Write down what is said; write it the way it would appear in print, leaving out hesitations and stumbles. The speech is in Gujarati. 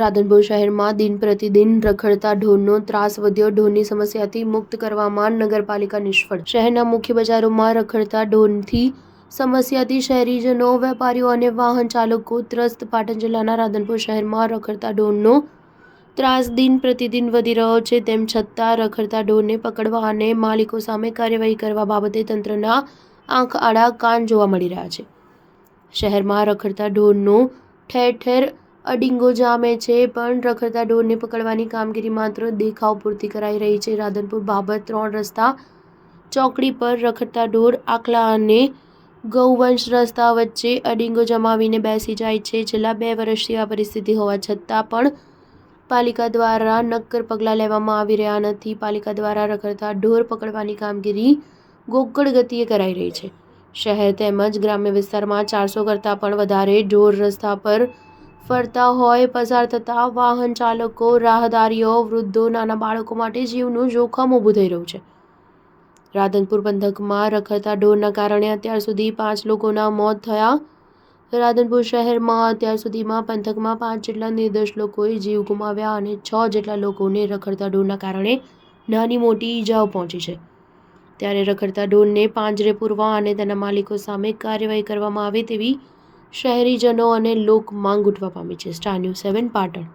રાધનપુર શહેરમાં દિન પ્રતિદિન રખડતા ઢોરનો ત્રાસ વધ્યો. ઢોરની સમસ્યાથી મુક્ત કરવામાં નગરપાલિકા નિષ્ફળ. શહેરના મુખ્ય બજારોમાં રખડતા ઢોરની સમસ્યાથી શહેરીજનો, વેપારીઓ અને વાહન ચાલકો ત્રસ્ત. પાટણ જિલ્લાના રાધનપુર શહેરમાં રખડતા ઢોરનો ત્રાસ દિન પ્રતિદિન વધી રહ્યો છે. તેમ છતાં રખડતા ઢોરને પકડવા અને માલિકો સામે કાર્યવાહી કરવા બાબતે તંત્રના આંખ આડા કાન જોવા મળી રહ્યા છે. શહેરમાં રખડતા ઢોરનો ઠેર ઠેર અડિંગો જામે છે, પણ રખડતા ઢોરને પકડવાની કામગીરી માત્ર દેખાવ પૂરતી કરાઈ રહી છે. રાધનપુર બાબત 3 રસ્તા ચોકડી પર રખડતા ઢોર આખલા અને ગૌવંશ રસ્તા વચ્ચે અડિંગો જમાવીને બેસી જાય છે. છેલ્લા 2 વર્ષથી આ પરિસ્થિતિ હોવા છતાં પણ પાલિકા દ્વારા નક્કર પગલાં લેવામાં આવી રહ્યા નથી. પાલિકા દ્વારા રખડતા ઢોર પકડવાની કામગીરી ગોકળ ગતિએ કરાઈ રહી છે. શહેર તેમજ ગ્રામ્ય વિસ્તારમાં 400 કરતાં પણ વધારે ઢોર રસ્તા પર ફરતા હોય. પસાર થતા વાહન ચાલકો, રાહદારીઓ, વૃદ્ધો, નાના બાળકો માટે જીવનું જોખમ ઊભું થઈ રહ્યું છે. રાધનપુર પંથકમાં રખડતા ઢોરના કારણે અત્યાર સુધી 5 લોકોના મોત થયા. રાધનપુર શહેરમાં અત્યાર સુધીમાં પંથકમાં 5 જેટલા નિર્દોષ લોકોએ જીવ ગુમાવ્યા અને 6 જેટલા લોકોને રખડતા ઢોરના કારણે નાની મોટી ઈજાઓ પહોંચી છે. ત્યારે રખડતા ઢોરને પાંજરે પૂરવા અને તેના માલિકો સામે કાર્યવાહી કરવામાં આવે તેવી શહેરીજનો અને લોક માંગ ઉઠવા પામી છે. Star news 7 Patan.